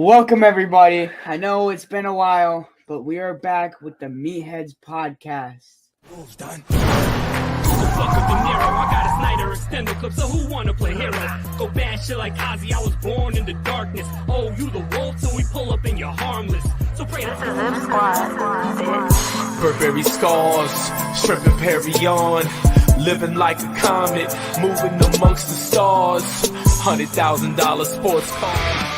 Welcome, everybody. I know it's been a while, but we are back with the Meatheads podcast. Who's done? Fuck with Dinero, I got a Snyder extended clip, so who wanna play hero? Go bad shit like Ozzy, I was born in the darkness. Oh, you the wolf, so we pull up and you're harmless. So pray to Burberry scars, shrimp and Perry on. Living like a comet, moving amongst the stars. $100,000 sports car.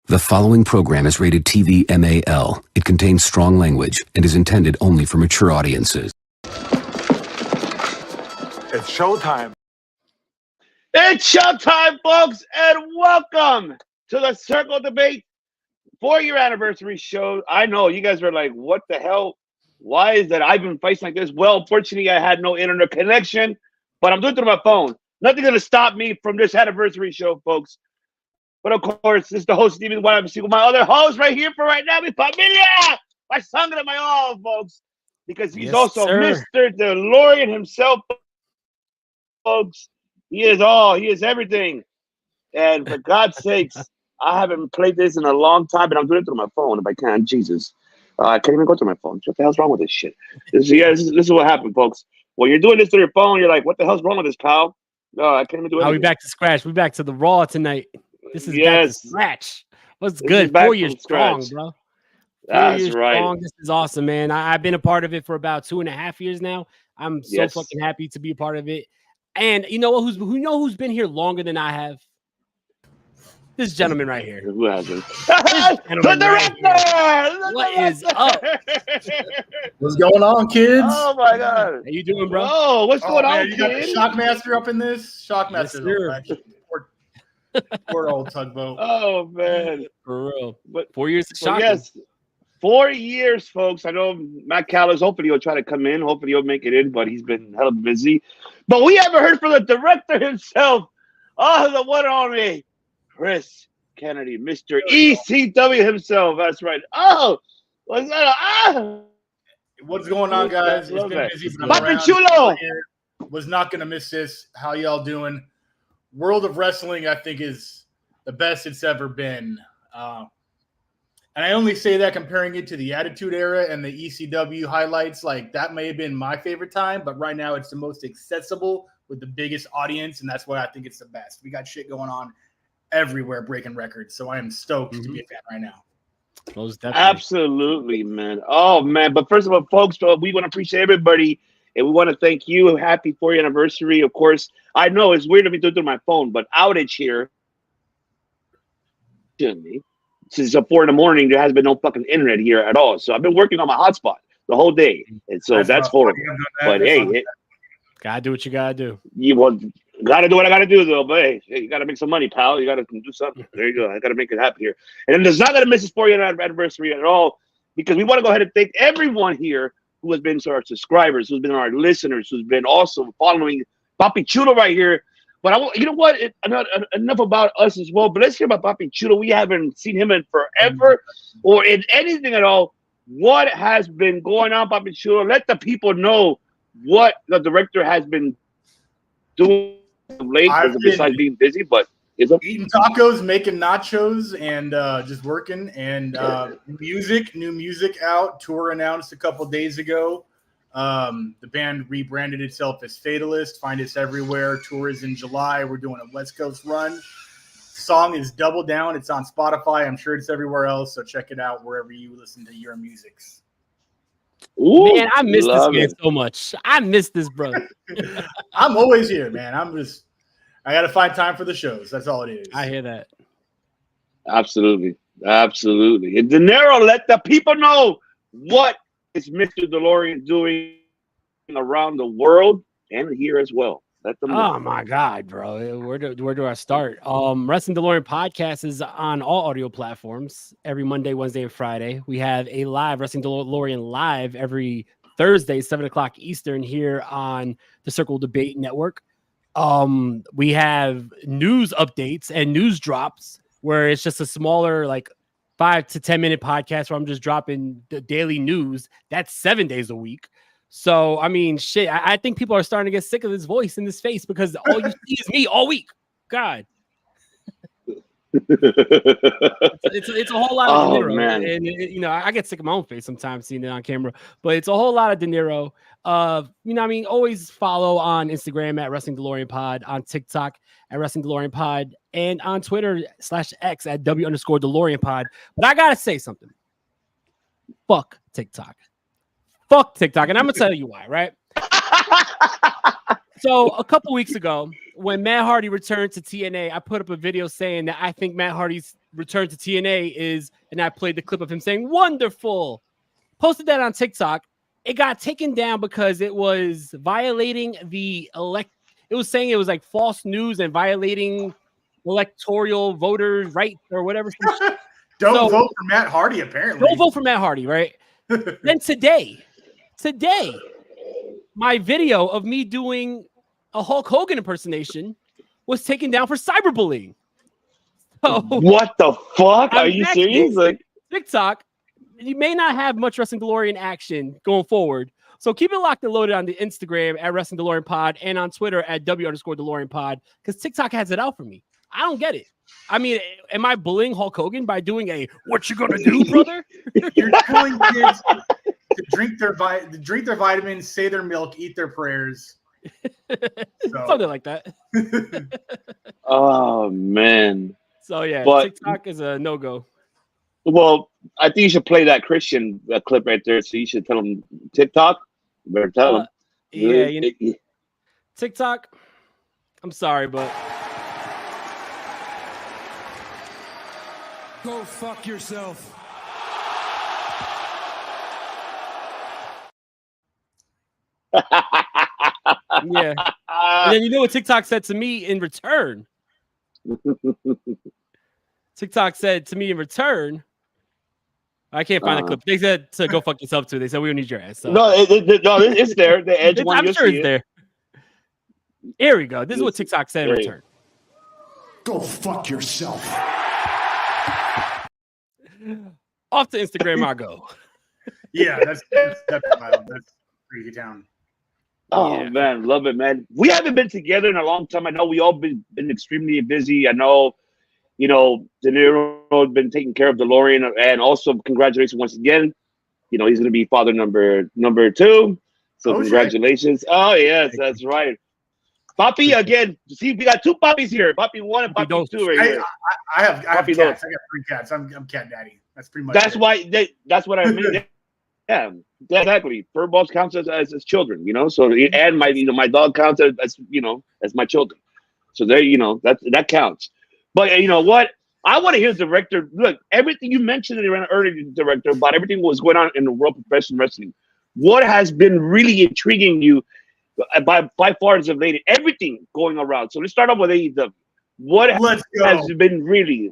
The following program is rated TV MAL. It contains strong language and is intended only for mature audiences. It's showtime. It's showtime, folks, and welcome to the Circle Debate 4-year anniversary show. I know you guys are like, what the hell? Why is that I've been fighting like this? Well, fortunately, I had no internet connection, but I'm doing it through my phone. Nothing going to stop me from this anniversary show, folks. But of course, this is the host, Steven YMC, with my other host right here for right now, mi familia, my sangre, my all, folks, because he's also Mr. Delorean himself, folks. He is all, he is everything. And for God's sakes, I haven't played this in a long time, but I'm doing it through my phone if I can. Jesus. I can't even go through my phone. What the hell's wrong with this shit? This is what happened, folks. When you're doing this through your phone, you're like, what the hell's wrong with this, pal? No, I can't even do it. We back to scratch. We back to the raw tonight. This is back to scratch. What's good? 4 years strong, bro. That's right. Strong. This is awesome, man. I've been a part of it for about 2.5 years now. I'm so fucking happy to be a part of it. And you know what? Who's been here longer than I have? This gentleman right here. Who hasn't? The director! What is up? What's going on, kids? Oh my God! How you doing, bro? Oh, what's going on? You got the Shockmaster up in this. Shockmaster. Yes, Poor old tugboat. Oh man, for real. But 4 years of shocking. Yes, 4 years, folks. I know Matt Callis. Hopefully, he'll try to come in. Hopefully, he'll make it in. But he's been hella busy. But we haven't heard from the director himself. Oh, the one and only Chris Kennedy, Mr. ECW himself. That's right. Oh, what's that? What's going on, guys? It's been busy. Papi Chulo was not gonna miss this. How y'all doing? World of Wrestling, I think, is the best it's ever been. And I only say that comparing it to the Attitude Era and the ECW highlights. Like, that may have been my favorite time, but right now it's the most accessible with the biggest audience, and that's why I think it's the best. We got shit going on everywhere, breaking records, so I am stoked to be a fan right now. Absolutely, man. Oh, man. But first of all, folks, we want to appreciate everybody. And we want to thank you. Happy 4th anniversary. Of course, I know it's weird to be doing it through my phone, but outage here. Since 4 in the morning, there has been no fucking internet here at all. So I've been working on my hotspot the whole day. And so that's horrible. But hey, gotta do what you gotta do. You gotta do what I gotta do, though. But hey, you gotta make some money, pal. You gotta do something. There you go. I gotta make it happen here. And then it's not gonna miss this 4th anniversary at all, because we want to go ahead and thank everyone here who has been our subscribers, who's been our listeners, who's been also following Papi Chulo right here. But you know what? Enough about us as well. But let's hear about Papi Chulo. We haven't seen him in forever or in anything at all. What has been going on, Papi Chulo? Let the people know what the director has been doing late, besides being busy. But Eating tacos, making nachos, and just working. And new music out. Tour announced a couple days ago. The band rebranded itself as Fatalist. Find us everywhere. Tour is in July. We're doing a West Coast run. Song is Double Down. It's on Spotify. I'm sure it's everywhere else. So check it out wherever you listen to your musics. Ooh, man, I miss this man so much. I miss this brother. I'm always here, man. I got to find time for the shows. That's all it is. I hear that. Absolutely. Absolutely. And Dinero, let the people know what is Mr. Delorean doing around the world and here as well. Let them know. Oh my God, bro. Where do I start? Wrestling DeLorean podcast is on all audio platforms every Monday, Wednesday, and Friday. We have a live Wrestling DeLorean live every Thursday, 7:00 Eastern here on the Circle Debate Network. We have news updates and news drops where it's just a smaller, like 5 to 10 minute podcast where I'm just dropping the daily news. That's 7 days a week. So, I mean, shit, I think people are starting to get sick of this voice in this face because all you see is me all week. God. it's a whole lot of Dinero. Man. And, you know, I get sick of my own face sometimes seeing it on camera, but it's a whole lot of Dinero. You know what I mean? Always follow on Instagram at Wrestling DeLorean Pod, on TikTok at Wrestling DeLorean Pod, and on Twitter /X at W_DeLorean Pod. But I got to say something. Fuck TikTok. Fuck TikTok. And I'm going to tell you why, right? So a couple weeks ago, when Matt Hardy returned to TNA, I put up a video saying that I think Matt Hardy's return to TNA is, and I played the clip of him saying, wonderful. Posted that on TikTok. It got taken down because it was violating the it was saying it was like false news and violating electoral voter rights or whatever. Don't vote for Matt Hardy, apparently. Don't vote for Matt Hardy, right? Then today, my video of me doing a Hulk Hogan impersonation was taken down for cyberbullying. So, what the fuck? Are you serious? Like TikTok, you may not have much Wrestling DeLorean action going forward. So keep it locked and loaded on the Instagram at Wrestling DeLorean Pod and on Twitter at W_DeLorean Pod because TikTok has it out for me. I don't get it. I mean, am I bullying Hulk Hogan by doing a "what you gonna do, brother"? You're telling kids to drink their vitamins, say their milk, eat their prayers. Something like that. Oh man. So yeah, but, TikTok is a no-go. Well, I think you should play that Christian clip right there. So you should tell him TikTok. You better tell him. Yeah, you know, TikTok. I'm sorry, but go fuck yourself. Yeah. And then you know what TikTok said to me in return? TikTok said to me in return, I can't find the clip. They said to go fuck yourself too. They said we don't need your ass. So. No, it's there. The edge one. I'm sure it's there. Here we go. This is what TikTok said in return. Go fuck yourself. Off to Instagram I go. Yeah, that's wild. That's pretty down. Oh yeah. Man, love it, man. We haven't been together in a long time. I know we all been extremely busy. I know, you know, Dinero has been taking care of DeLorean, and also congratulations once again. You know, he's going to be father number 2. So congratulations. Shit. Oh yes, that's right. Papi again. See, we got 2 puppies here. Papi 1 and Papi 2 right here. I have cats. I got 3 cats. I'm cat daddy. That's pretty much. That's why. That's what I mean. Yeah, exactly. Fur balls counts as children, you know. So and my dog counts as as my children. So there, that counts. But you know what? I want to hear the director. Look, everything you mentioned earlier, director, about everything that was going on in the world of professional wrestling. What has been really intriguing you by far as of late? Everything going around. So let's start off with AEW. What has been really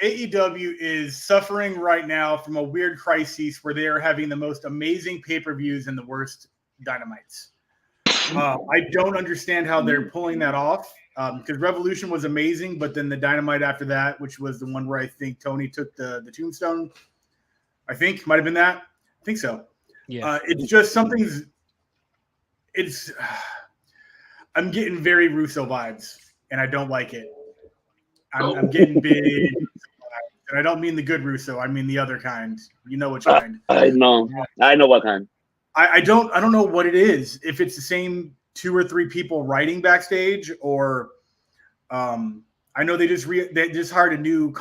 AEW is suffering right now from a weird crisis where they are having the most amazing pay-per-views and the worst dynamites. I don't understand how they're pulling that off because Revolution was amazing, but then the dynamite after that, which was the one where I think Tony took the tombstone, I think might have been that. I think so. Yeah. It's just I'm getting very Russo vibes. and I don't like it. I'm getting big, and I don't mean the good Russo. I mean the other kind. You know which kind. I know what kind. I don't know what it is. If it's the same 2 or 3 people writing backstage, or I know they just hired a new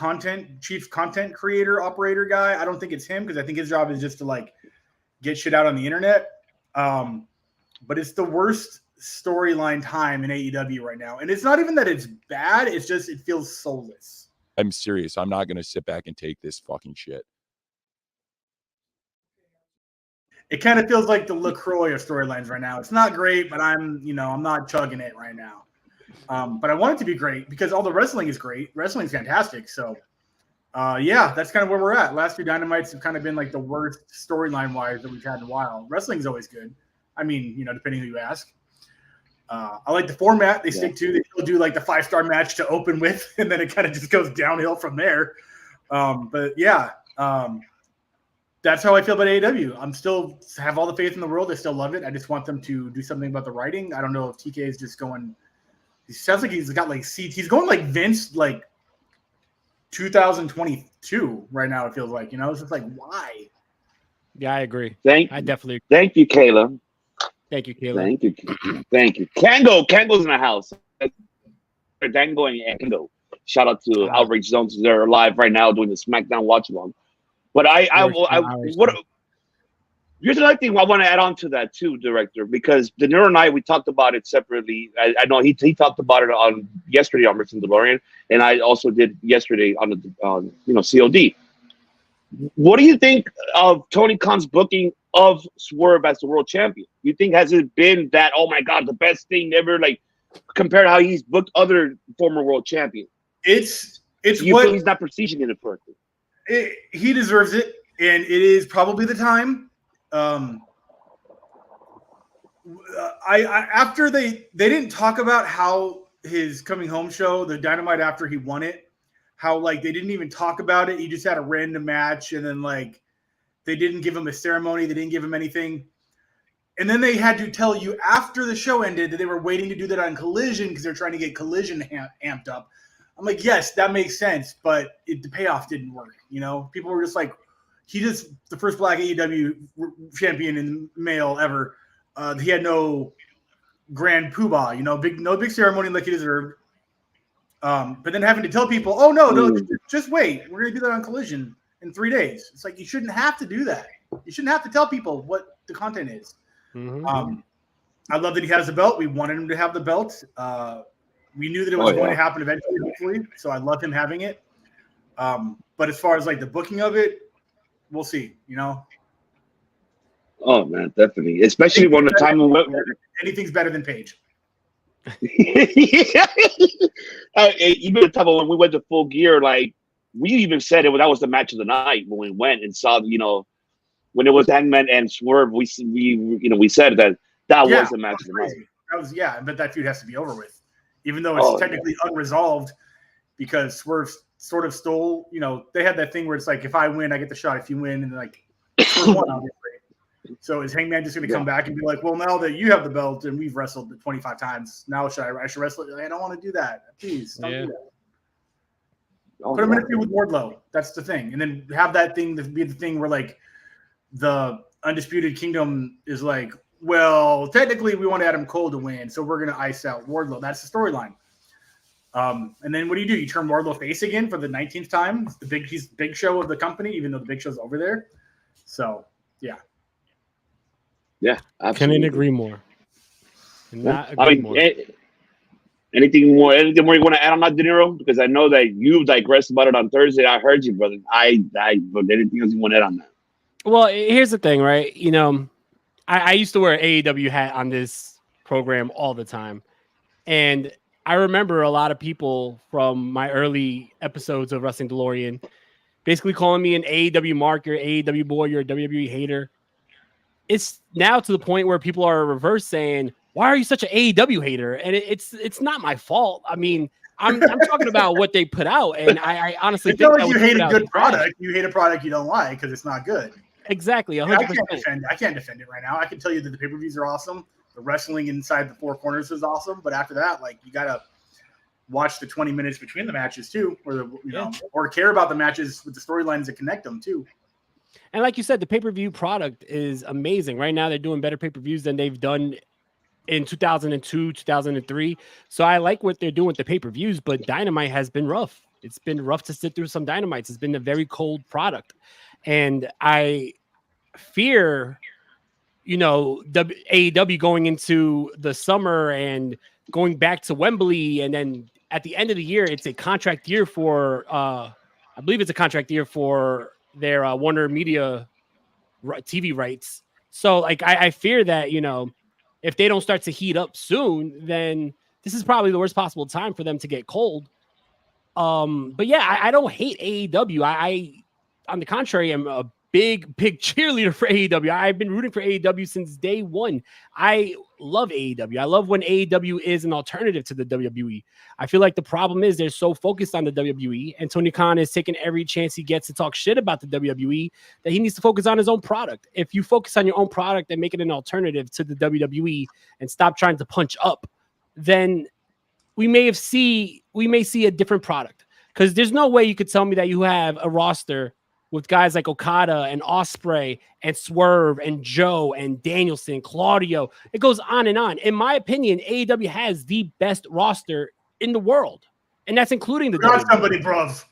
chief content creator operator guy. I don't think it's him because I think his job is just to like get shit out on the internet. But it's the worst storyline time in AEW right now, and it's not even that it's bad. It's just it feels soulless. I'm serious. I'm not going to sit back and take this fucking shit. It kind of feels like the LaCroix of storylines right now. It's not great, but I'm not chugging it right now. But I want it to be great because all the wrestling is great. Wrestling's fantastic. So, yeah, that's kind of where we're at. Last 2 Dynamites have kind of been like the worst storyline-wise that we've had in a while. Wrestling's always good. I mean, depending who you ask. I like the format they stick to. They still do like the 5-star match to open with, and then it kind of just goes downhill from there. But yeah, that's how I feel about AEW. I'm still have all the faith in the world. I still love it. I just want them to do something about the writing. I don't know if TK is just going. He sounds like he's got like seats. He's going like Vince, like 2022 right now. It feels like it's just like why. Yeah, I agree. I definitely agree. Thank you, Kayla. Thank you, Kayla. Thank you. Kango's in the house. Dango and Kango. Shout out to Outrage Zones. They're live right now doing the SmackDown watch along. But here's another thing I want to add on to that too, Director, because Dinero and we talked about it separately. I know he talked about it on yesterday on Merchant Delorean, and I also did yesterday on the COD. What do you think of Tony Khan's booking of Swerve as the world champion? You think has it been that, oh my God, the best thing ever, like compared to how he's booked other former world champions? It's you what feel he's not precision in it correctly. He deserves it, and it is probably the time. After they didn't talk about how his coming home show, the Dynamite after he won it, how like they didn't even talk about it. He just had a random match, and then like they didn't give him a ceremony. They didn't give him anything. And then they had to tell you after the show ended that they were waiting to do that on Collision because they're trying to get Collision amped up. I'm like, yes, that makes sense, but the payoff didn't work. People were just like, he just the first Black AEW champion in male ever. He had no grand poobah, no big ceremony like he deserved. But then having to tell people, oh no, just wait, we're gonna do that on Collision in 3 days. It's like you shouldn't have to do that. You shouldn't have to tell people what the content is. Mm-hmm. I love that he has the belt. We wanted him to have the belt. We knew that it was going to happen eventually, hopefully. So I love him having it. But as far as like the booking of it, we'll see. Oh man, definitely. Especially when the time anything's better than Paige. Even the time when we went to Full Gear, like we even said that was the match of the night when we went and saw, when it was Hangman and Swerve, we said that was the match of the night. That was but that feud has to be over with, even though it's technically unresolved because Swerve sort of stole. They had that thing where it's like if I win, I get the shot. If you win, and like Swerve won, obviously. So is Hangman just going to come back and be like, well, now that you have the belt and we've wrestled 25 times, now I should wrestle? I don't want to do that. Please don't do that. Put him in a feud with Wardlow. That's the thing. And then have that thing be the thing where like the Undisputed Kingdom is like, well, technically we want Adam Cole to win, so we're going to ice out Wardlow. That's the storyline. And then what do? You turn Wardlow face again for the 19th time? He's the big show of the company, even though the big show's over there. So, yeah. Yeah, absolutely. Couldn't agree more. More. Anything more you want to add on that, Dinero? Because I know that you digressed about it on Thursday. I heard you, brother. But anything else you want to add on that? Well, here's the thing, right? I used to wear an AEW hat on this program all the time. And I remember a lot of people from my early episodes of Wrestling DeLorean basically calling me an AEW marker, AEW boy, you're a WWE hater. It's now to the point where people are reverse saying, why are you such an AEW hater? And it's not my fault. I mean, I'm talking about what they put out. And I honestly think that you hate a good product. You hate a product you don't like because it's not good. Exactly. 100%. I can't defend it right now. I can tell you that the pay-per-views are awesome. The wrestling inside the four corners is awesome. But after that, like you gotta watch the 20 minutes between the matches too, or or care about the matches with the storylines that connect them too. And like you said, the pay-per-view product is amazing. Right now, they're doing better pay-per-views than they've done in 2002, 2003. So I like what they're doing with the pay-per-views, but Dynamite has been rough. It's been rough to sit through some Dynamites. It's been a very cold product. And I fear, AEW going into the summer and going back to Wembley. And then at the end of the year, it's a contract year for, I believe it's a contract year for their Warner Media TV rights. So like, I fear that, if they don't start to heat up soon, then this is probably the worst possible time for them to get cold. But yeah, I don't hate AEW. I on the contrary, am a big cheerleader for AEW. I've been rooting for AEW since day one. I love AEW. I love when AEW is an alternative to the WWE. I feel like the problem is they're so focused on the WWE, and Tony Khan is taking every chance he gets to talk shit about the WWE that he needs to focus on his own product. If you focus on your own product and make it an alternative to the WWE and stop trying to punch up, then we may see a different product. Because there's no way you could tell me that you have a roster with guys like Okada and Ospreay and Swerve and Joe and Danielson, Claudio. It goes on and on. In my opinion, AEW has the best roster in the world. And that's including the WWE. Somebody, bruv.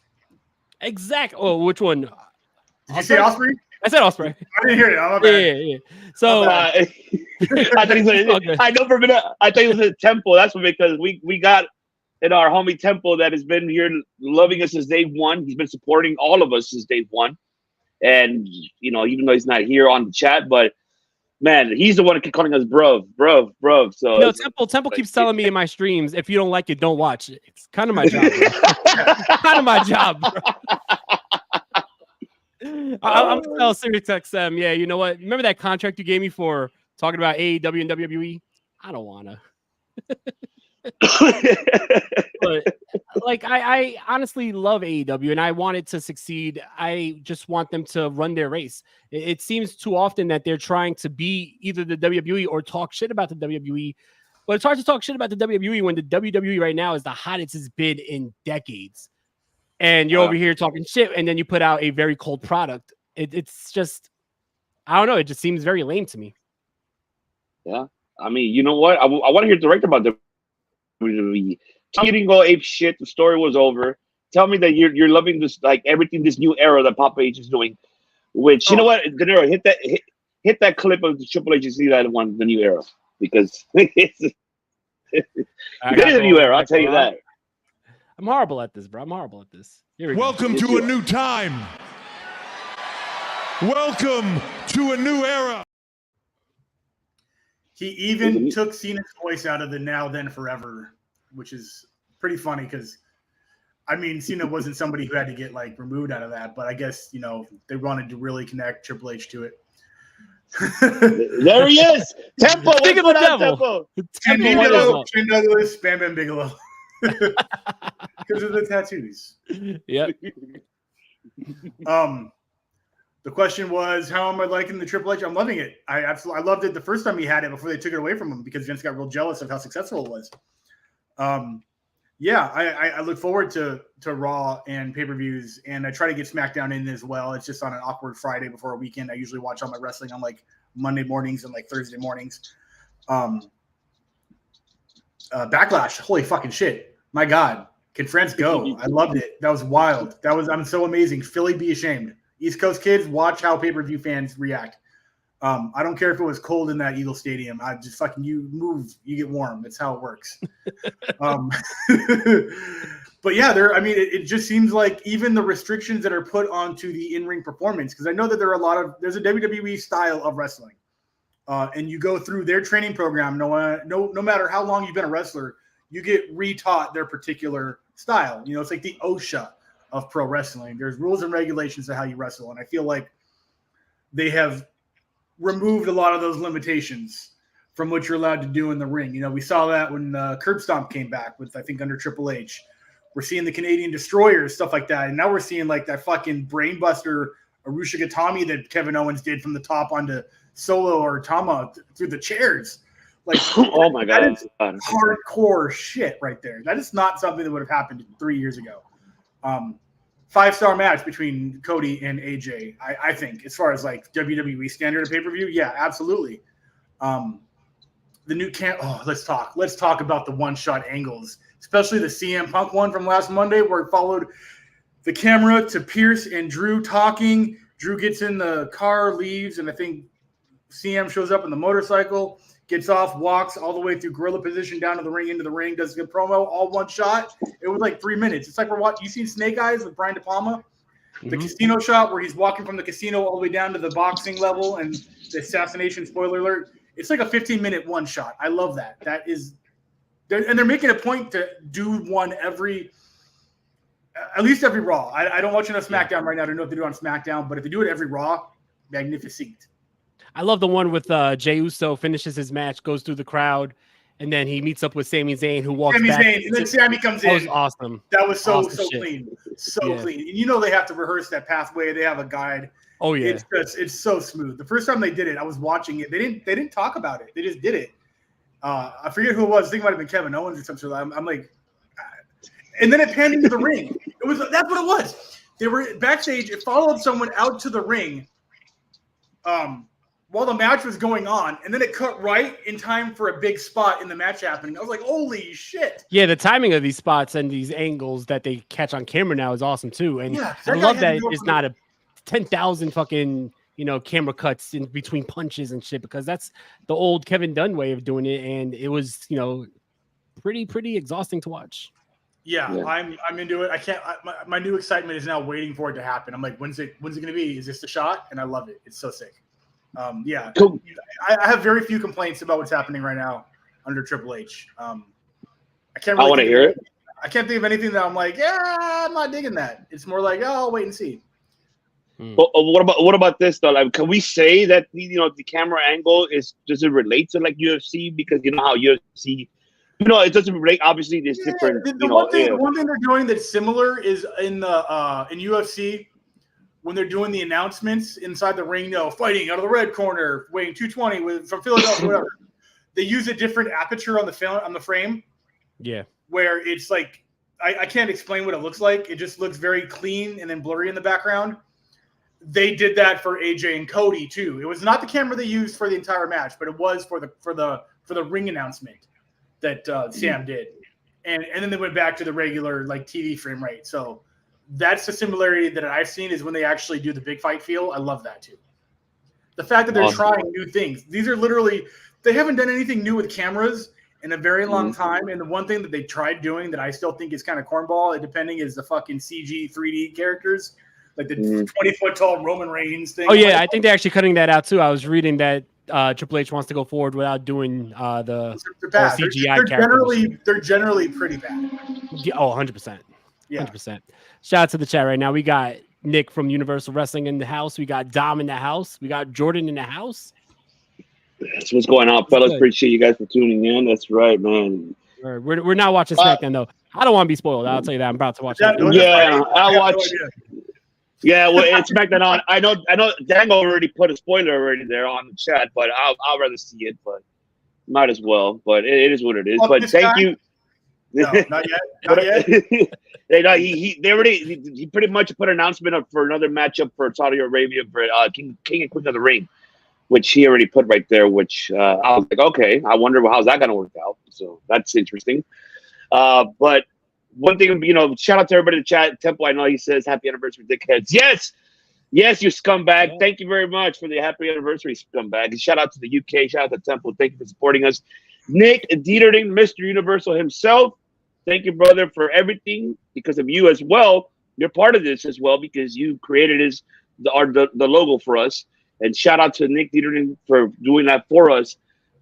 Exactly. Oh, which one? Did you say Ospreay? I said Ospreay. I didn't hear it. I'm yeah. So I thought he said, I know for a minute. I thought it was a Temple. That's what, because we got in our homie Temple that has been here loving us since day one. He's been supporting all of us since day one. And, even though he's not here on the chat, but man, he's the one that kept calling us bruv. So Temple keeps telling me in my streams, if you don't like it, don't watch it. It's kind of my job. Kind of my job, bro. I'm gonna tell SiriusXM, yeah, you know what? Remember that contract you gave me for talking about AEW and WWE? I don't wanna. But like I honestly love AEW and I want it to succeed. I just want them to run their race. It seems too often that they're trying to be either the WWE or talk shit about the WWE. But it's hard to talk shit about the WWE when the WWE right now is the hottest it's been in decades. And you're over here talking shit, and then you put out a very cold product. It's just, I don't know. It just seems very lame to me. Yeah. I mean, you know what? I want to hear direct about the WWE. Tell me you didn't go ape shit. The story was over. Tell me that you're loving this, like everything, this new era that Papa H is doing. Which you know what, Dinero, hit that clip of the Triple H. You see that one, the new era, because it's a new era. I'll tell you that. I'm horrible at this, bro. I'm horrible at this. Here we go. Welcome to a new time. Welcome to a new era. He even took Cena's voice out of the Now Then Forever, which is pretty funny because, I mean, Cena wasn't somebody who had to get like removed out of that, but I guess, they wanted to really connect Triple H to it. There he is. Tempo. Speak of the devil. Ken Douglas, Bam Bam Bigelow. Because of the tattoos. Yep. The question was, how am I liking the Triple H? I'm loving it. I loved it the first time he had it before they took it away from him because Vince got real jealous of how successful it was. I look forward to Raw and pay-per-views, and I try to get SmackDown in as well. It's just on an awkward Friday before a weekend. I usually watch all my wrestling on like Monday mornings and like Thursday mornings. Backlash, holy fucking shit. My God, can France go? I loved it. That was wild. I'm so amazing. Philly, be ashamed. East Coast kids, watch how pay-per-view fans react. I don't care if it was cold in that Eagle Stadium. I just fucking, you move, you get warm. That's how it works. But yeah, it just seems like even the restrictions that are put onto the in-ring performance, because I know that there's a WWE style of wrestling. And you go through their training program, no matter how long you've been a wrestler, you get retaught their particular style. It's like the OSHA of pro wrestling. There's rules and regulations of how you wrestle. And I feel like they have removed a lot of those limitations from what you're allowed to do in the ring. We saw that when Curb Stomp came back with, I think, under Triple H. We're seeing the Canadian Destroyers, stuff like that. And now we're seeing like that fucking brainbuster Arusha Gatami that Kevin Owens did from the top onto Solo or Tama through the chairs. Like, oh my that God, is hardcore shit right there. That is not something that would have happened 3 years ago. 5-star match between Cody and AJ. I think, as far as like WWE standard of pay-per-view, yeah, absolutely. The new let's talk about the one-shot angles, especially the CM Punk one from last Monday, where it followed the camera to Pierce and Drew talking. Drew gets in the car, leaves, and I think CM shows up in the motorcycle, gets off, walks all the way through gorilla position down to the ring, into the ring, does a good promo, all one shot. It was like 3 minutes. It's like we're watching. You seen Snake Eyes with Brian De Palma? The casino shot where he's walking from the casino all the way down to the boxing level and the assassination, spoiler alert. It's like a 15-minute one shot. I love that. That is, and they're making a point to do one at least every Raw. I don't watch enough SmackDown right now to know if they do it on SmackDown, but if they do it every Raw, magnificent. I love the one with Jey Uso finishes his match, goes through the crowd, and then he meets up with Sami Zayn, who walks back. And then Sami comes in. That was awesome. That was so awesome clean. Clean. And you know they have to rehearse that pathway. They have a guide. Oh yeah. It's so smooth. The first time they did it, I was watching it. They didn't talk about it. They just did it. I forget who it was. I think it might have been Kevin Owens or something. I'm like, and then it panned into the ring. That's what it was. They were backstage. It followed someone out to the ring. While the match was going on, and then it cut right in time for a big spot in the match happening. I was like, holy shit. Yeah, the timing of these spots and these angles that they catch on camera now is awesome too. And I love that it's not a 10,000 fucking, camera cuts in between punches and shit, because that's the old Kevin Dunn way of doing it. And it was, pretty exhausting to watch. Yeah. I'm into it. I can't, my new excitement is now waiting for it to happen. I'm like, when's it going to be? Is this the shot? And I love it. It's so sick. Yeah, cool. I have very few complaints about what's happening right now under Triple H. I want to hear it. I can't think of anything that I'm like, yeah, I'm not digging that. It's more like, oh, I'll wait and see. Well, what about this though? Like, can we say that the camera angle does it relate to like UFC, because you know how UFC, it doesn't relate. Obviously, there's different. The one thing they're doing that's similar is in UFC. When they're doing the announcements inside the ring, fighting out of the red corner, weighing 220 from Philadelphia, whatever. They use a different aperture on the frame. Yeah. Where it's like, I can't explain what it looks like. It just looks very clean and then blurry in the background. They did that for AJ and Cody too. It was not the camera they used for the entire match, but it was for the ring announcement that Sam did. And then they went back to the regular like TV frame rate. So that's the similarity that I've seen, is when they actually do the big fight feel. I love that too. The fact that they're trying new things. These are literally, they haven't done anything new with cameras in a very long time. And the one thing that they tried doing that I still think is kind of cornball, depending, is the fucking CG 3D characters, like the 20-foot tall Roman Reigns thing. Oh yeah, I think they're actually cutting that out too. I was reading that Triple H wants to go forward without doing the CGI characters. They're generally pretty bad. Yeah, 100%. Yeah. 100%. Shout out to the chat right now. We got Nick from Universal Wrestling in the house. We got Dom in the house. We got Jordan in the house. That's what's going on, fellas. Appreciate you guys for tuning in. That's right, man. We're not watching SmackDown though. I don't want to be spoiled. I'll tell you that. I'm about to watch it. Yeah, I'll watch. Yeah, well, it's SmackDown on. I know. Dango already put a spoiler already there on the chat, but I'll rather see it. But might as well. But it is what it is. But thank you. No, not yet. Not yet. He pretty much put an announcement up for another matchup for Saudi Arabia for King and Queen of the Ring, which he already put right there. Which I was like, okay, I wonder how's that going to work out. So that's interesting. But one thing, shout out to everybody in the chat. Temple, I know he says happy anniversary, dickheads. Yes, you scumbag. Yeah. Thank you very much for the happy anniversary, scumbag. And shout out to the UK. Shout out to Temple. Thank you for supporting us. Nick Dieterding, Mr. Universal himself. Thank you, brother, for everything. Because of you as well, you're part of this as well, because you created the logo for us. And shout out to Nick Dieterding for doing that for us,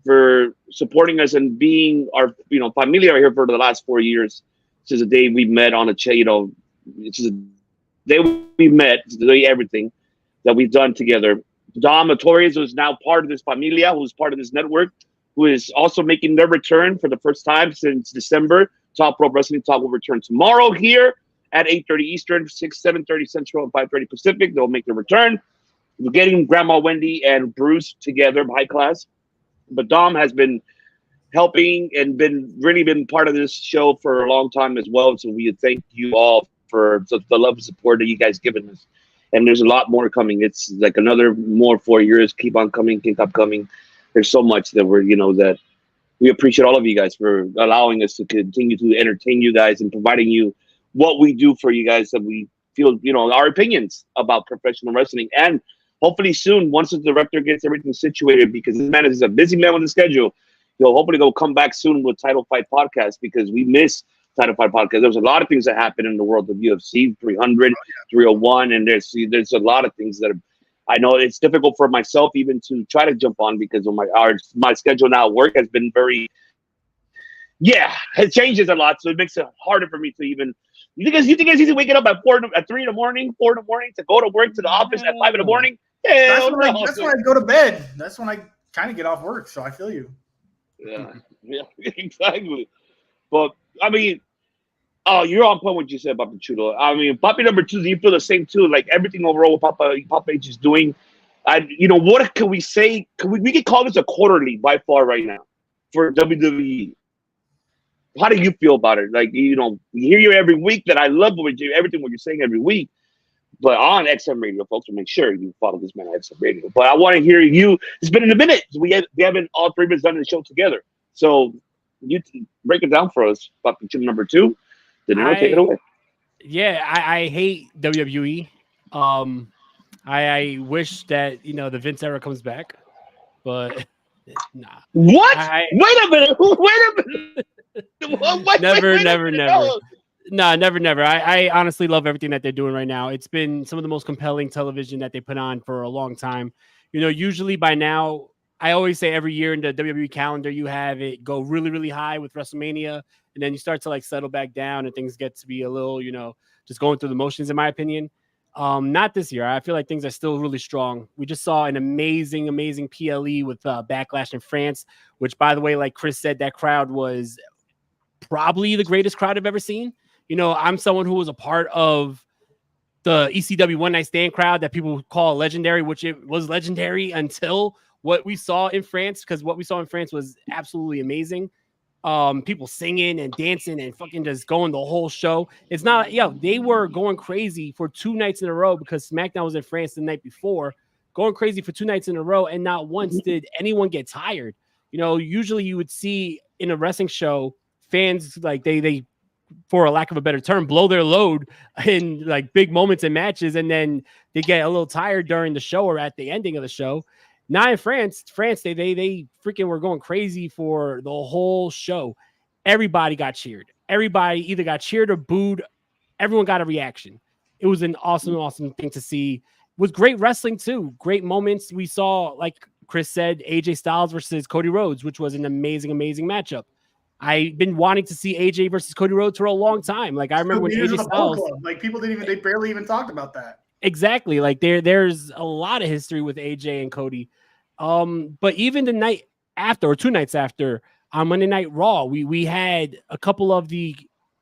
for supporting us and being our familia here for the last 4 years. Since the day we met on it's the day we met, it's the day everything that we've done together. Dom Notorious was now part of this familia, who's part of this network, who is also making their return for the first time since December. Top Rope Wrestling Talk will return tomorrow here at 8:30 Eastern, 7:30 Central, and 5:30 Pacific. They'll make their return. We're getting Grandma Wendy and Bruce together, high class. But Dom has been helping and been part of this show for a long time as well. So we thank you all for the love and support that you guys given us. And there's a lot more coming. It's like another more 4 years. Keep on coming, keep up coming. There's so much that that we appreciate all of you guys for allowing us to continue to entertain you guys and providing you what we do for you guys, that we feel, our opinions about professional wrestling. And hopefully soon, once the director gets everything situated, because this man is a busy man with a schedule, hopefully they'll come back soon with Title Fight Podcast, because we miss Title Fight Podcast. There's a lot of things that happen in the world of UFC, 300, 301, and there's a lot of things that I know it's difficult for myself even to try to jump on, because of my schedule now at work has been it changes a lot, so it makes it harder for me to even. You think it's easy waking up at 3 in the morning, 4 in the morning, to go to work, to the office at 5 in the morning? That's when I go to bed. That's when I kind of get off work, so I feel you. Yeah, exactly. But I mean, you're on point what you said about the Chudo. I mean, Papi number 2, do you feel the same too? Like everything overall what Papa H is doing. What can we say? We can call this a quarterly by far right now for WWE. How do you feel about it? Like, we hear you every week that I love everything what you're saying every week, but on XM Radio, folks, so make sure you follow this man on XM Radio. But I want to hear you. It's been in a minute. We haven't all three of us done the show together. So you break it down for us about the number 2. Dinero, take it away. Yeah, I hate WWE. I wish that the Vince era comes back, but nah. What? Wait a minute. Never. No, never. I honestly love everything that they're doing right now. It's been some of the most compelling television that they put on for a long time. Usually by now, I always say every year in the WWE calendar, you have it go really, really high with WrestleMania, and then you start to settle back down and things get to be a little, just going through the motions, in my opinion. Not this year. I feel like things are still really strong. We just saw an amazing PLE with Backlash in France, which, by the way, like Chris said, that crowd was probably the greatest crowd I've ever seen. I'm someone who was a part of the ECW One Night Stand crowd that people call legendary, which it was legendary until what we saw in France, because what we saw in France was absolutely amazing. People singing and dancing and fucking just going the whole show. It's not, they were going crazy for 2 nights in a row, because SmackDown was in France the night before, going crazy for 2 nights in a row, and not once did anyone get tired. Usually you would see in a wrestling show, fans they for a lack of a better term, blow their load in big moments and matches, and then they get a little tired during the show or at the ending of the show. Now in France, they freaking were going crazy for the whole show. Everybody got cheered. Everybody either got cheered or booed. Everyone got a reaction. It was an awesome thing to see. It was great wrestling too. Great moments. We saw, like Chris said, AJ Styles versus Cody Rhodes, which was an amazing matchup. I've been wanting to see AJ versus Cody Rhodes for a long time. I remember when AJ Styles, people they barely even talked about that. Exactly. There's a lot of history with AJ and Cody. But even the night after, or 2 nights after, on Monday Night Raw, we had a couple of the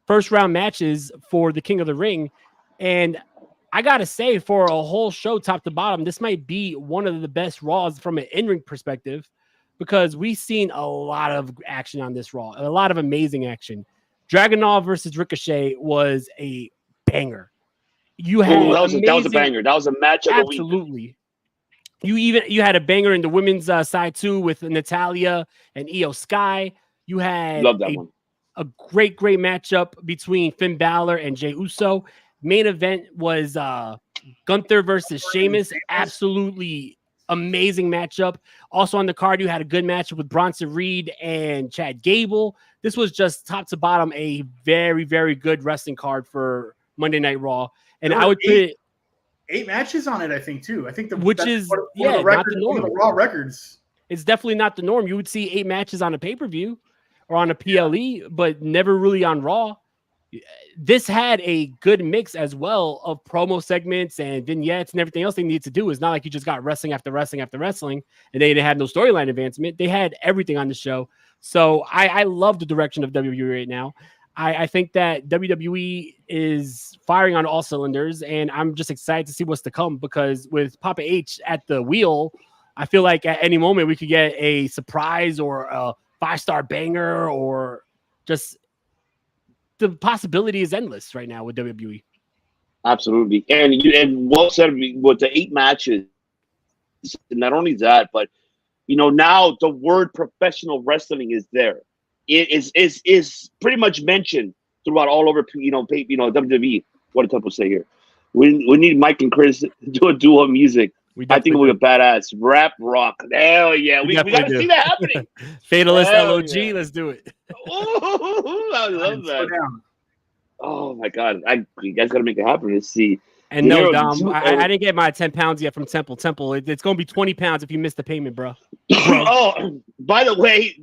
first round matches for the King of the Ring. And I gotta say, for a whole show, top to bottom, this might be one of the best Raws from an in-ring perspective, because we've seen a lot of action on this Raw, a lot of amazing action. Dragunov versus Ricochet was a banger. That was a banger. That was a match of the week. Absolutely. You had a banger in the women's side too, with Natalya and Io Sky. You had a great matchup between Finn Balor and Jey Uso. Main event was Gunther versus Sheamus. Absolutely amazing matchup. Also on the card, you had a good matchup with Bronson Reed and Chad Gable. This was just top to bottom a very, very good wrestling card for Monday Night Raw. And I would put it 8 matches on it, I think, too. I think the Raw records. It's definitely not the norm. You would see 8 matches on a pay-per-view or on a PLE, but never really on Raw. This had a good mix as well of promo segments and vignettes and everything else they needed to do. It's not like you just got wrestling after wrestling after wrestling and they didn't have no storyline advancement. They had everything on the show. So I love the direction of WWE right now. I think that WWE is firing on all cylinders, and I'm just excited to see what's to come, because with Papa H at the wheel, I feel like at any moment we could get a surprise or a 5-star banger, or just the possibility is endless right now with WWE. Absolutely, and well said with the 8 matches. Not only that, but now the word professional wrestling is there. It is pretty much mentioned throughout all over WWE. What did Temple say here? We need Mike and Chris to do a duo music. I think we'll be a badass rap rock. Hell yeah, we gotta see that happening. Fatalist LOG, yeah. Let's do it. Ooh, I love that. Oh my god, you guys gotta make it happen. Let's see. And no, Dom, I didn't get my 10 pounds yet from Temple. Temple, it's going to be 20 pounds if you miss the payment, bro. Oh, by the way,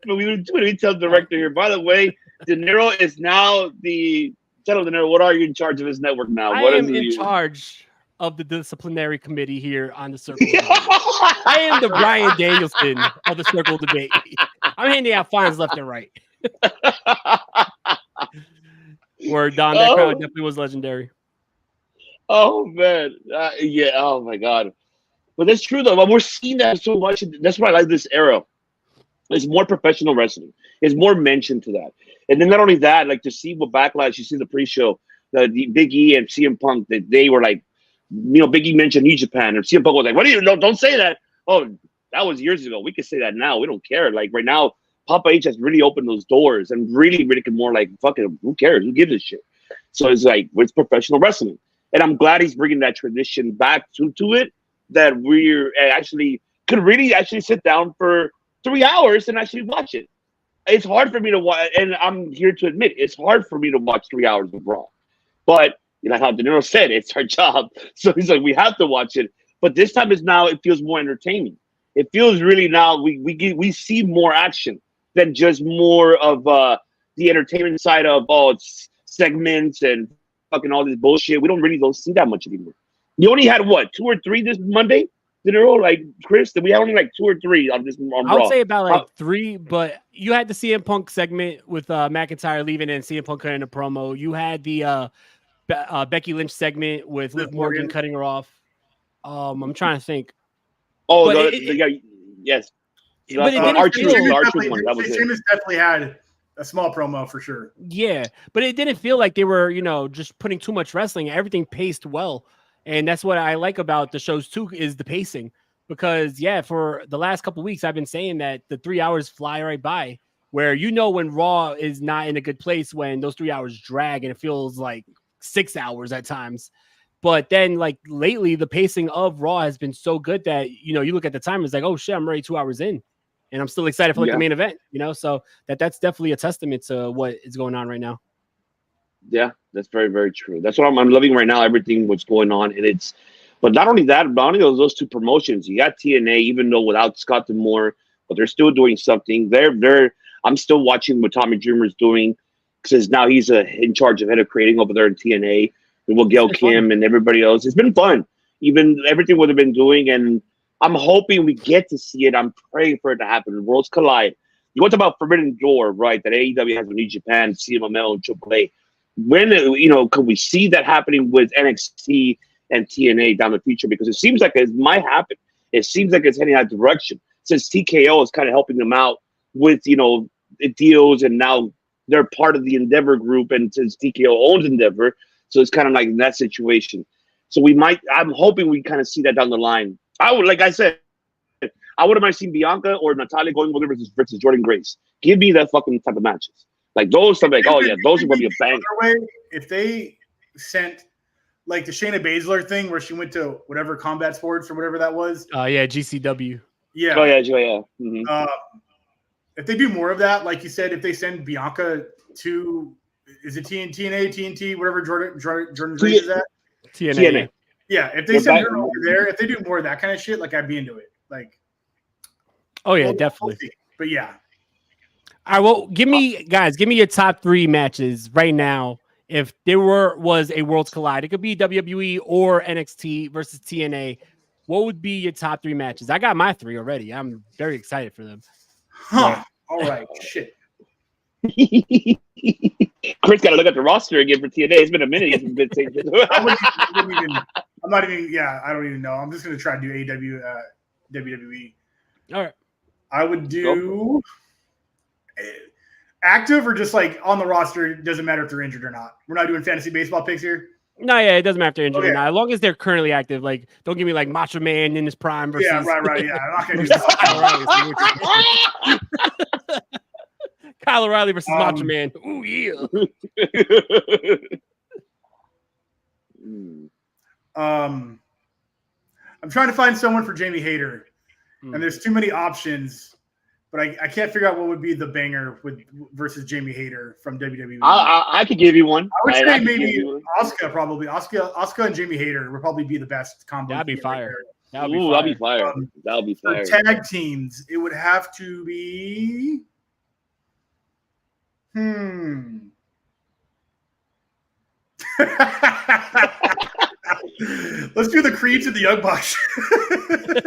we tell the director here, by the way, Dinero is now tell Dinero, what are you in charge of his network now? I am in charge of the disciplinary committee here on the Circle. I am the Bryan Danielson of the Circle Debate. I'm handing out fines left and right. Where Don, that crowd definitely was legendary. Oh man, yeah. Oh my god, but that's true though. But we're seeing that so much. That's why I like this era. It's more professional wrestling. It's more mentioned to that, and then not only that, like to see what backlash. You see the pre-show, the Big E and CM Punk. That they were like, Big E mentioned New Japan, and CM Punk was like, "What do you know? Don't say that." Oh, that was years ago. We can say that now. We don't care. Like right now, Papa H has really opened those doors and really can more like fucking. Who cares? Who gives a shit? So it's like it's professional wrestling. And I'm glad he's bringing that tradition back to it, that we're actually could really sit down for 3 hours and actually watch it. It's hard for me to watch, and I'm here to admit it's hard for me to watch 3 hours of Raw. But how Dinero said, it's our job. So he's like, we have to watch it. But this time it feels more entertaining. It feels really now we see more action than just more of the entertainment side of it's segments and fucking all this bullshit. We don't see that much anymore. You only had what, 2 or 3 this Monday? Dinero, like Chris, we had only like 2 or 3 on I would say about like 3, but you had the CM Punk segment with McIntyre leaving and CM Punk cutting a promo. You had the Becky Lynch segment with Morgan cutting her off. I'm trying to think. Oh, yes. But it didn't feel Sheamus definitely had a small promo for sure. Yeah, but it didn't feel like they were, just putting too much wrestling. Everything paced well. And that's what I like about the shows too, is the pacing. Because for the last couple of weeks, I've been saying that the 3 hours fly right by, where when Raw is not in a good place, when those 3 hours drag and it feels like 6 hours at times. But then like lately, the pacing of Raw has been so good that, you look at the time, it's like, oh shit, I'm already 2 hours in. And I'm still excited for the main event, so that's definitely a testament to what is going on right now. Yeah, that's very, very true. That's what I'm loving right now. Everything what's going on, and but not only that, not only those 2 promotions. You got TNA, even though without Scott D'Amore, but they're still doing something. I'm still watching what Tommy Dreamer's doing, because now he's in charge of head of creating over there in TNA. And with Gail Kim and everybody else, it's been fun. Even everything what they've been doing, and I'm hoping we get to see it. I'm praying for it to happen. Worlds collide. You want to talk about Forbidden Door, right? That AEW has with New Japan, CMLL, and AAA. When could we see that happening with NXT and TNA down the future? Because it seems like it might happen. It seems like it's heading that direction. Since TKO is kind of helping them out with the deals, and now they're part of the Endeavor group, and since TKO owns Endeavor, so it's kind of like in that situation. So I'm hoping we kind of see that down the line. I wouldn't mind seeing Bianca or Natalia going over versus Jordan Grace. Give me that fucking type of matches. Like those stuff, like, oh yeah, those are going to be a bang. If they sent like the Shayna Baszler thing where she went to whatever Combat Sports or whatever that was. GCW. Yeah. Oh yeah. Mm-hmm. If they do more of that, like you said, if they send Bianca to, is it TNT, whatever Jordan Grace is at? TNA. Yeah, if they send her over there, if they do more of that kind of shit, like I'd be into it. Like, oh yeah, definitely. But yeah. All right, well, give me your top 3 matches right now. If there was a Worlds Collide, it could be WWE or NXT versus TNA. What would be your top 3 matches? I got my 3 already. I'm very excited for them. Huh. All right. Shit. Chris got to look at the roster again for TNA. It's been a minute. It's been I don't even know. I'm just going to try to do AEW, WWE. All right. I would do active or just like on the roster. It doesn't matter if they're injured or not. We're not doing fantasy baseball picks here. No, yeah, it doesn't matter if they're injured Okay. or not. As long as they're currently active. Like, don't give me like Macho Man in his prime versus. Yeah, right. Yeah, I'm not gonna do versus that. Kyle O'Reilly versus Macho Man. Ooh, yeah. I'm trying to find someone for Jamie Hayter, and there's too many options, but I can't figure out what would be the banger versus Jamie Hayter from WWE. I could give you one. I would say maybe Asuka, probably. Asuka and Jamie Hayter would probably be the best combo. That'd be fire. That'll be fire. That'll be fire. For tag teams, it would have to be. Let's do the Creeds and the Young Bucks.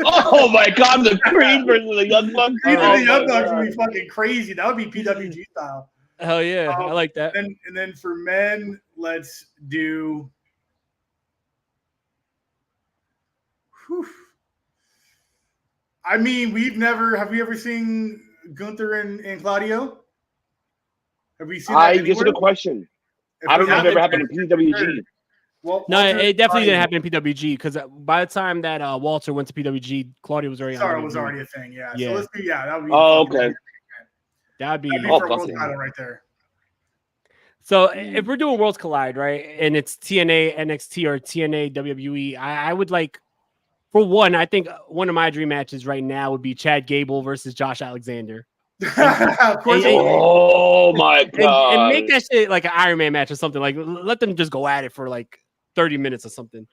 Oh my God, the Creed versus the Young Bucks. Creed and the Young Bucks would be fucking crazy. That would be PWG style. Hell yeah, I like that. And then for men, let's do. I mean, have we ever seen Gunther and Claudio? Have we seen that? That's a good question. I don't know if it ever happened in PWG. Well, no, it definitely didn't happen in PWG because by the time that Walter went to PWG, Claudio was already. Sorry, it was already a thing. Yeah. So let's do. Yeah, that would be. Oh, okay. That'd be for world title right there. So if we're doing Worlds Collide, right, and it's TNA, NXT, or TNA, WWE, I would like. For one, I think one of my dream matches right now would be Chad Gable versus Josh Alexander. Of course. Oh my God! And make that shit like an Iron Man match or something. Like let them just go at it for like 30 minutes or something.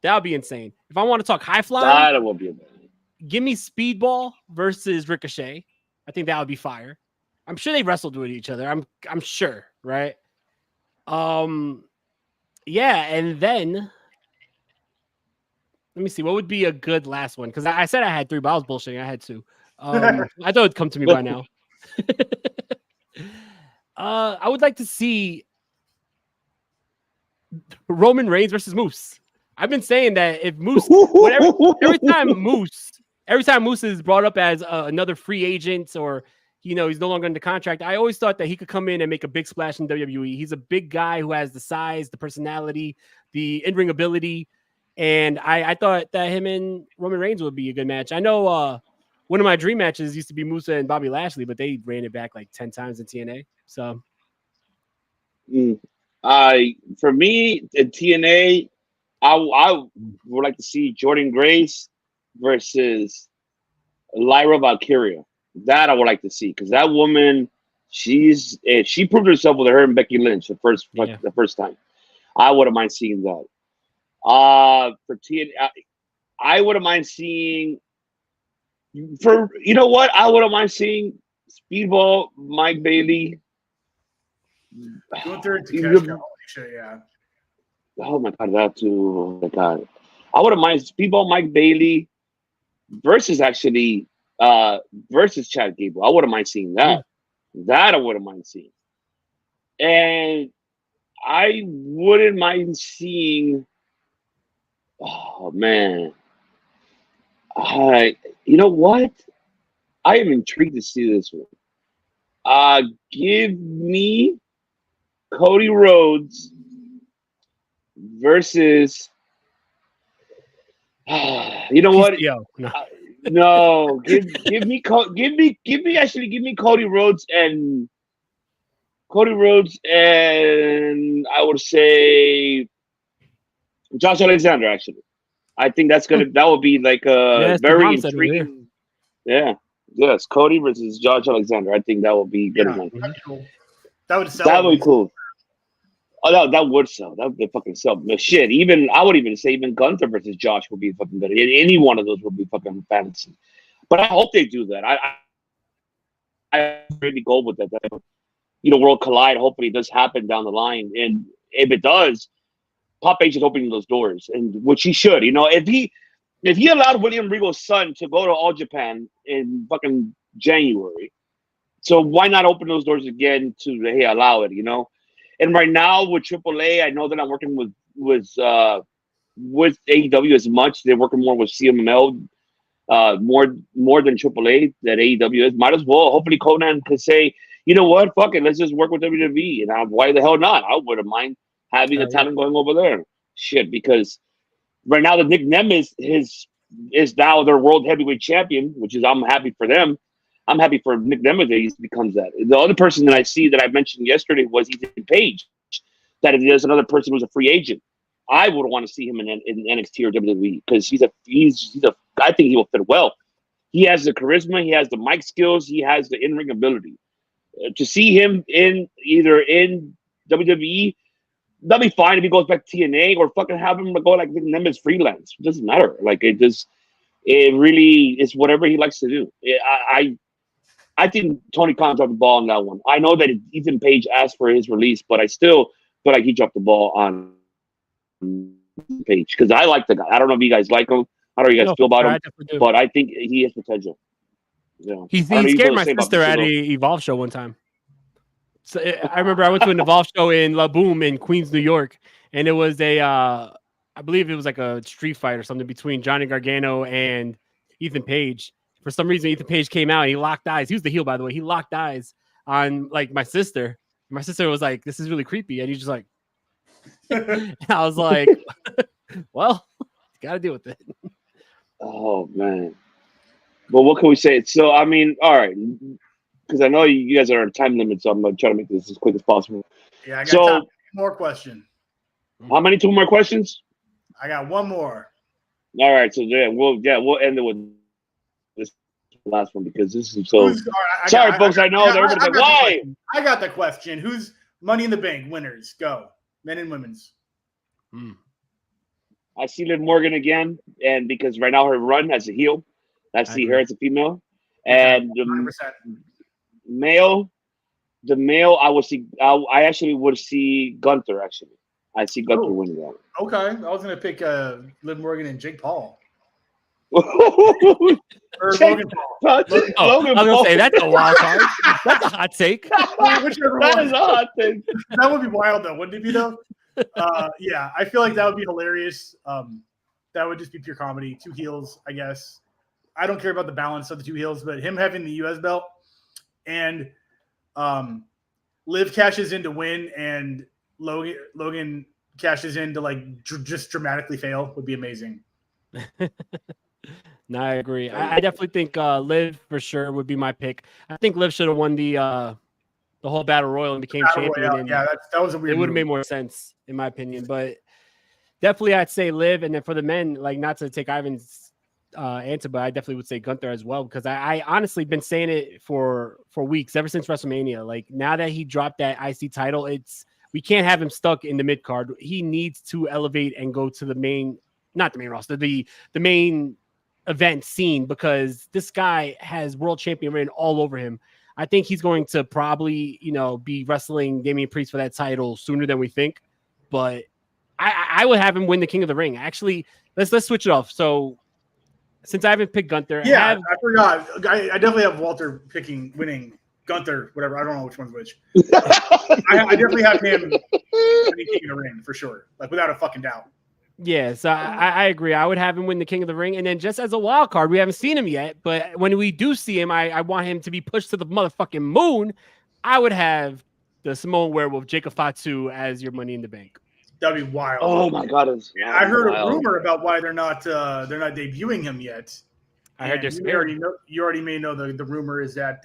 That would be insane. If I want to talk high flying, that would be amazing. Give me Speedball versus Ricochet. I think that would be fire. I'm sure they wrestled with each other. I'm sure, right? Yeah, and then let me see what would be a good last one because I said I had 3, but I was bullshitting. I had 2. I thought it'd come to me by now. I would like to see Roman Reigns versus Moose. I've been saying that if Moose, every time Moose is brought up as another free agent or he's no longer under contract, I always thought that he could come in and make a big splash in WWE. He's a big guy who has the size, the personality, the in-ring ability, and I thought that him and Roman Reigns would be a good match. I know one of my dream matches used to be Musa and Bobby Lashley, but they ran it back like 10 times in TNA. So, for me in TNA, I would like to see Jordynne Grace versus Lyra Valkyria. That I would like to see because that woman, she proved herself with her and Becky Lynch the first time. I wouldn't mind seeing that. For TNA, I wouldn't mind seeing. I wouldn't mind seeing Speedball, Mike Bailey. Yeah. Oh my God, that too. Oh my God, I wouldn't mind Speedball, Mike Bailey versus Chad Gable. I wouldn't mind seeing that. That I wouldn't mind seeing, and I wouldn't mind seeing. Oh man. You know what? I am intrigued to see this one. Give me Cody Rhodes versus. You know what? No, give me Cody Rhodes and I would say Josh Alexander. Actually, I think that would be like a very intriguing. Yeah. Yes, Cody versus Josh Alexander. I think that would be good. Cool. That would sell. That would be cool. Oh, that would sell. That would fucking sell. But shit, I would even say Gunther versus Josh would be fucking good. Any one of those would be fucking fantasy. But I hope they do that. I really go with that. World Collide. Hopefully, it does happen down the line. And if it does, Pop H is opening those doors, and which he should. If he allowed William Regal's son to go to All Japan in fucking January, so why not open those doors again to allow it? And right now with AAA, I know they're not working with AEW as much. They're working more with CMLL. more than AAA that AEW is. Might as well. Hopefully, Conan could say, you know what, fuck it, let's just work with WWE. And why the hell not? I wouldn't mind having a talent going over there. Shit, because right now the Nick Nemeth is now their world heavyweight champion, which is I'm happy for them. I'm happy for Nick Nemeth that he becomes that. The other person that I see that I mentioned yesterday was Ethan Page. That is another person who's a free agent. I would want to see him in NXT or WWE because he's a. I think he will fit well. He has the charisma, he has the mic skills, he has the in-ring ability. To see him either in WWE, that'd be fine if he goes back to TNA or fucking have him go like them as freelance. It doesn't matter. Like it really is whatever he likes to do. I think Tony Khan dropped the ball on that one. I know that Ethan Page asked for his release, but I still feel like he dropped the ball on Page because I like the guy. I don't know if you guys like him. I don't know how you guys feel about him, but I think he has potential. Yeah. He scared my sister at a Evolve show one time. So I remember I went to an Evolve show in La Boom in Queens, New York, and it was I believe it was like a street fight or something between Johnny Gargano and Ethan Page. For some reason, Ethan Page came out and he locked eyes. He was the heel, by the way. He locked eyes on like my sister. My sister was like, "This is really creepy," and he's just like, I was like, "Well, got to deal with it." Oh man. But what can we say? So I mean, all right, because I know you guys are on time limit, so I'm gonna try to make this as quick as possible. Yeah, I got time. More question. How many? 2 more questions? I got one more. All right, so we'll end it with this last one because this is so. Sorry, folks. I know everybody's like, why? I got the question. Who's Money in the Bank winners? Go, men and women's. I see Liv Morgan again, and because right now her run as a heel, I see her as a female, and the male, I would see. I actually would see Gunther. Actually, I see Gunther winning that. Okay, I was gonna pick Liv Morgan and Jake Paul. Or Logan Paul. Logan I was gonna say that's a wild card. That's a hot take. That is a hot take. That would be wild though, wouldn't it be though? Yeah, I feel like that would be hilarious. That would just be pure comedy. 2 heels, I guess. I don't care about the balance of the 2 heels, but him having the US belt and Liv cashes in to win and Logan cashes in to like just dramatically fail would be amazing. No, I agree. I definitely think Liv for sure would be my pick. I think Liv should have won the whole Battle Royal and became champion. Yeah, that was a weird. It would have made more sense in my opinion, but definitely I'd say Liv. And then for the men, like not to take Ivan's answer, but I definitely would say Gunther as well because I honestly been saying it for weeks ever since WrestleMania. Like now that he dropped that IC title, we can't have him stuck in the mid card. He needs to elevate and go to the main, not the main roster, the main event scene because this guy has world champion written all over him. I think he's going to probably, be wrestling Damian Priest for that title sooner than we think. But I would have him win the King of the Ring. Actually, let's switch it off. So since I haven't picked Gunther, I forgot. I definitely have Walter winning Gunther, whatever. I don't know which one's which. I definitely have him winning King of the Ring for sure, like without a fucking doubt. Yeah, so I agree. I would have him win the King of the Ring. And then just as a wild card, we haven't seen him yet. But when we do see him, I want him to be pushed to the motherfucking moon. I would have the Samoan Werewolf, Jacob Fatu, as your Money in the Bank. That'd be wild. Oh, my God. I heard a rumor about why they're not debuting him yet. I heard you already may know the rumor is that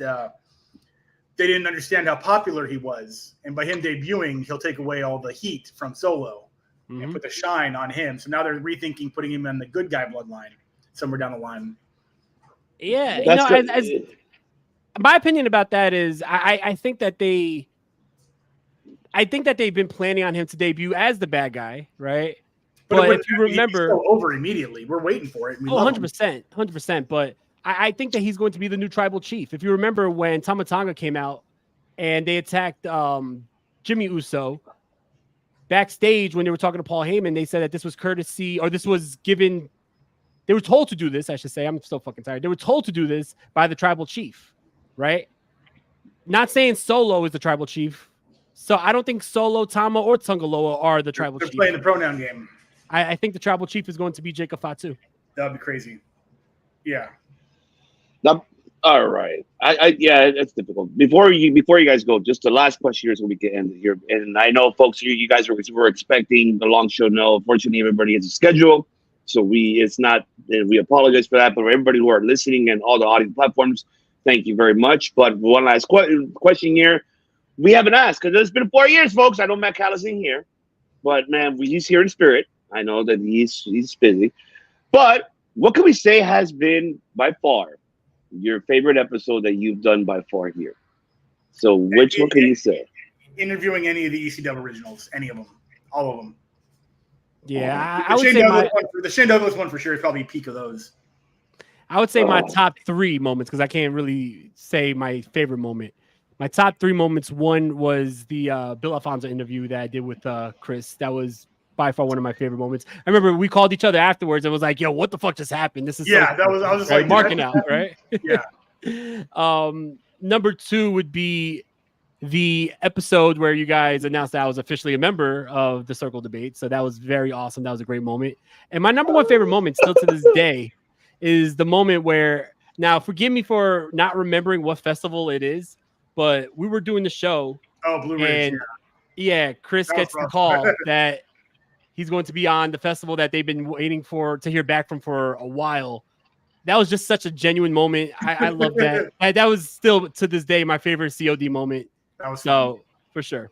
they didn't understand how popular he was. And by him debuting, he'll take away all the heat from Solo. And put the shine on him. So now they're rethinking putting him in the good guy bloodline somewhere down the line. Yeah. My opinion about that is I think that they've been planning on him to debut as the bad guy, right? But if you remember, he's over immediately. We're waiting for it. 100%. But I think that he's going to be the new tribal chief. If you remember when Tama Tonga came out and they attacked Jimmy Uso, backstage when they were talking to Paul Heyman, they said that this was courtesy, or this was given. They were told to do this. I should say. I'm so fucking tired. They were told to do this by the tribal chief, right? Not saying Solo is the tribal chief, so I don't think Solo, Tama, or Tungaloa are the tribal chief. They're playing the pronoun game. I think the tribal chief is going to be Jacob Fatu. That would be crazy. Yeah. All right. Yeah, it's difficult. Before you guys go, just the last question here so we can end here. And I know, folks, you guys were expecting the long show. No, unfortunately, everybody has a schedule, so we apologize for that. But everybody who are listening and all the audio platforms, thank you very much. But one last question here, we haven't asked because it's been 4 years, folks. I know Matt Callis in here, but man, he's here in spirit. I know that he's busy, but what can we say has been by far your favorite episode that you've done by far here? So which one can you say? Interviewing any of the ECW originals, any of them, all of them. Yeah, I would say the Shane Douglas one for sure is probably peak of those. I would say my top 3 moments, because I can't really say my favorite moment. My top 3 moments, one was the Bill Alfonso interview that I did with Chris. That was by far one of my favorite moments. I remember we called each other afterwards and was like, yo, what the fuck just happened? This is I was just like marking out, right? Yeah. Number 2 would be the episode where you guys announced that I was officially a member of the Circle Debate. So that was very awesome. That was a great moment. And my number 1 favorite moment still to this day is the moment where, now forgive me for not remembering what festival it is, but we were doing the show. Oh, Blue Ridge. Yeah, Chris gets the call that he's going to be on the festival that they've been waiting to hear back from for a while. That was just such a genuine moment. I love that. That was still to this day my favorite COD moment. That was so fun. For sure.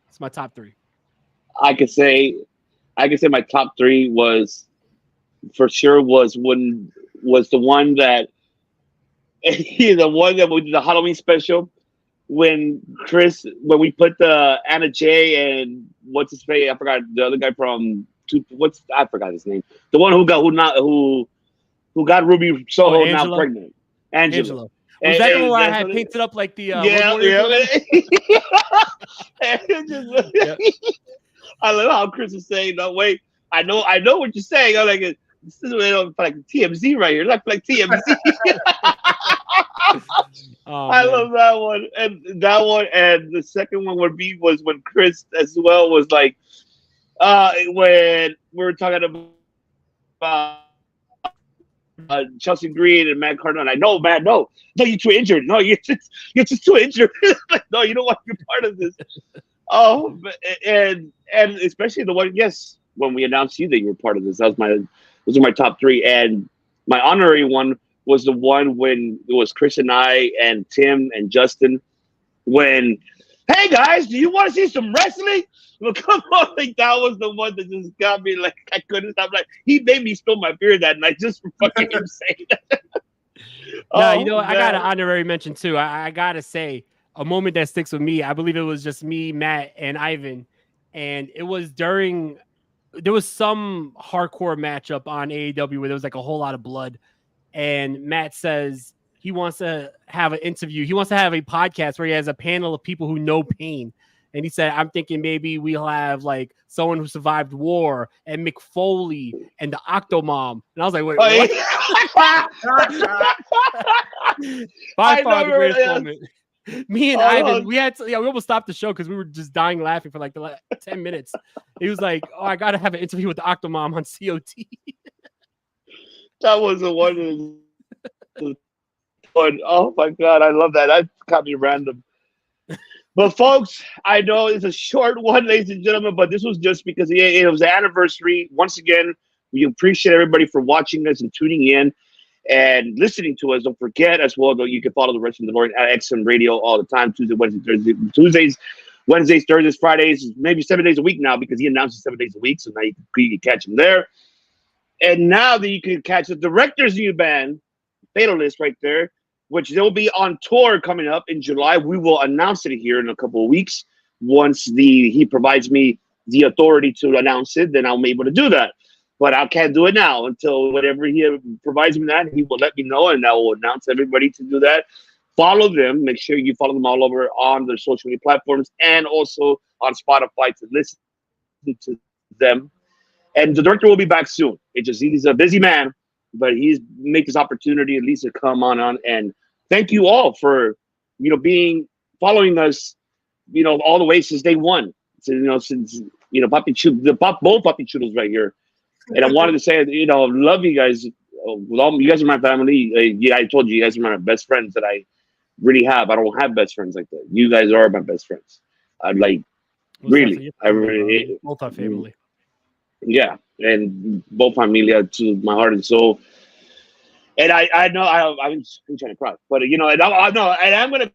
It's my top 3. I could say my top 3 was for sure the one that the one that we did the Halloween special when we put the Anna J and what's his face? I forgot the other guy from I forgot his name. The one who got Ruby Soho now pregnant. Angela. Was that the one where I had painted up like the I love how Chris is saying, no, wait, I know what you're saying. I'm like, this is like TMZ right here. Like TMZ. I love that one. And the second one was when Chris as well was like when we were talking about Chelsea Green and Matt Cardona. I know, man. No, you're too injured. No, you're just too injured. No, you don't want to be part of this. Oh, and especially the one, yes, when we announced you that you were part of this. Those were my top 3. And my honorary one was the one when it was Chris and I and Tim and Justin. When, hey guys, do you want to see some wrestling? Well, come on, like that was the one that just got me like I couldn't stop. Like he made me spill my beer that night just for fucking him saying that. No, you know what? I got an honorary mention too. I gotta say a moment that sticks with me. I believe it was just me, Matt, and Ivan, and it was there was some hardcore matchup on AEW where there was like a whole lot of blood, and Matt says he wants to have an interview. He wants to have a podcast where he has a panel of people who know pain. And he said, I'm thinking maybe we'll have like someone who survived war and Mick Foley and the Octomom. And I was like, wait, what? By far the greatest moment. Me and Ivan, we almost stopped the show because we were just dying laughing for like the last 10 minutes. He was like, oh, I got to have an interview with the Octomom on COT. That was the one. Oh my God, I love that. That got me random. But folks, I know it's a short one, ladies and gentlemen, but this was just because it was the anniversary. Once again, we appreciate everybody for watching us and tuning in and listening to us. Don't forget as well, though, you can follow the rest of the Delorean at XM Radio all the time, Tuesdays, Wednesdays, Thursdays, Fridays, maybe 7 days a week now because he announces 7 days a week, so now you can catch him there. And now that you can catch the Director's New Band, Fatalist right there, which they'll be on tour coming up in July. We will announce it here in a couple of weeks. Once he provides me the authority to announce it, then I'll be able to do that. But I can't do it now until whenever he provides me that, he will let me know, and I will announce everybody to do that. Follow them. Make sure you follow them all over on their social media platforms and also on Spotify to listen to them. And the Director will be back soon. He's a busy man, but he's made this opportunity at least to come on and thank you all for, following us, all the way since day one. So, since, both Papi Chulos right here. And I wanted to say, love you guys with all you guys are my family. Yeah, I told you, you guys are my best friends that I really have. I don't have best friends like that. You guys are my best friends. I like really. I really both our family. Yeah, and both familia to my heart and soul. And I know I'm trying to cry, but you know, and I know, and I'm gonna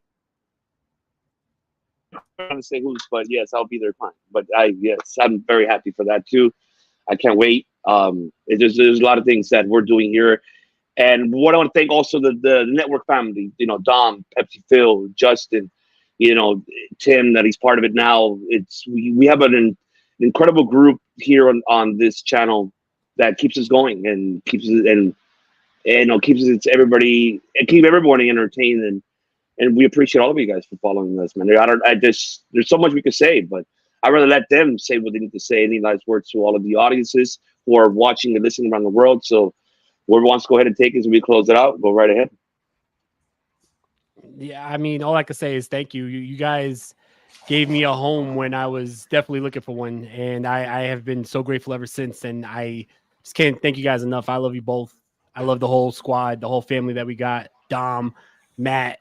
say who's, but yes, I'll be there crying. But I'm very happy for that too. I can't wait. There's a lot of things that we're doing here, and what I want to thank also the network family. You know, Dom, Pepsi, Phil, Justin, you know, Tim, that he's part of it now. We have an incredible group here on this channel that keeps us going and keeps it and you know keeps it everybody and keep everybody entertained and we appreciate all of you guys for following us, man. There's so much we could say, but I'd rather let them say what they need to say. Any last words to all of the audiences who are watching and listening around the world. So whoever wants to go ahead and take it as we close it out, go right ahead. Yeah, I mean, all I can say is thank you. You guys gave me a home when I was definitely looking for one, and I have been so grateful ever since. And I just can't thank you guys enough. I love you both. I love the whole squad, the whole family that we got. Dom, Matt,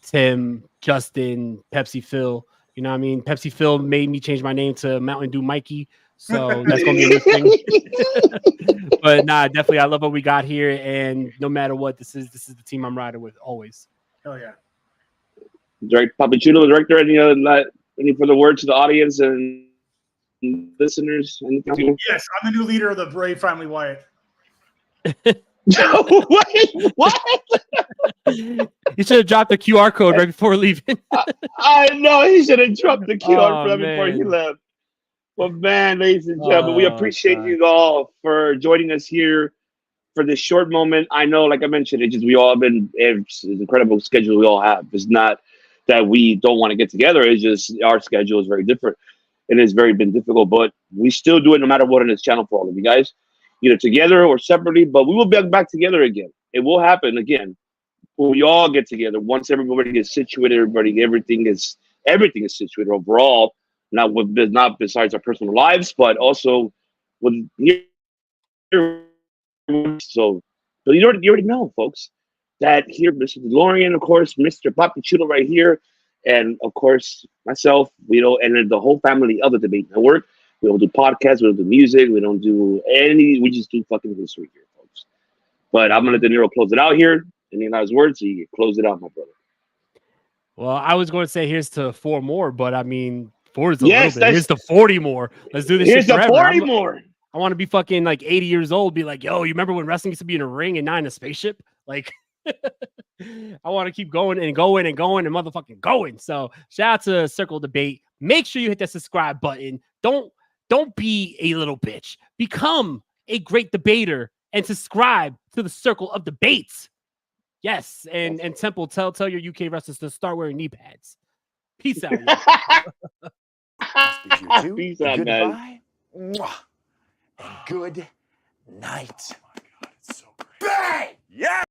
Tim, Justin, Pepsi Phil. You know what I mean? Pepsi Phil made me change my name to Mountain Dew Mikey. So that's going to be a new thing. But nah, definitely, I love what we got here. And no matter what, this is the team I'm riding with always. Hell yeah. Director Papachulo, director, any further words to the audience and listeners? Anything? Yes, I'm the new leader of the Brave Family Wyatt. Wait, what? You should have dropped the QR code right before leaving. I know he should have dropped the QR code before he left. Well, man, ladies and gentlemen, we appreciate you all for joining us here for this short moment. I know, like I mentioned, we all been it's an incredible schedule we all have. It's not that we don't want to get together. It's just our schedule is very different. It has been difficult, but we still do it no matter what on this channel for all of you guys, either together or separately. But we will be back together again. It will happen again. We all get together once everybody gets situated. Everything is situated overall. Not besides our personal lives, but also with so you already know, folks, that here, Mr. Delorean, of course, Mr. Papachulo right here, and of course myself, and then the whole family of the Debate Network. We don't do podcasts, we don't do music, we don't do we just do fucking history here, folks. But I'm gonna let Dinero close it out here. Any last words? So you can close it out, my brother. Well, I was going to say here's to 4 more, but I mean 4 is a little bit. Here's to 40 more. Let's do this. Here's shit to forever. 40 more. I want to be fucking like 80 years old. Be like, yo, you remember when wrestling used to be in a ring and not in a spaceship? Like, I want to keep going and going and going and motherfucking going. So shout out to Circle Debate. Make sure you hit that subscribe button. Don't be a little bitch. Become a great debater and subscribe to the Circle of Debates. Yes, and Temple, tell your UK wrestlers to start wearing knee pads. Peace out. Peace out, goodbye. Mwah. And good night. Oh my God, it's so great. Bang! Yeah.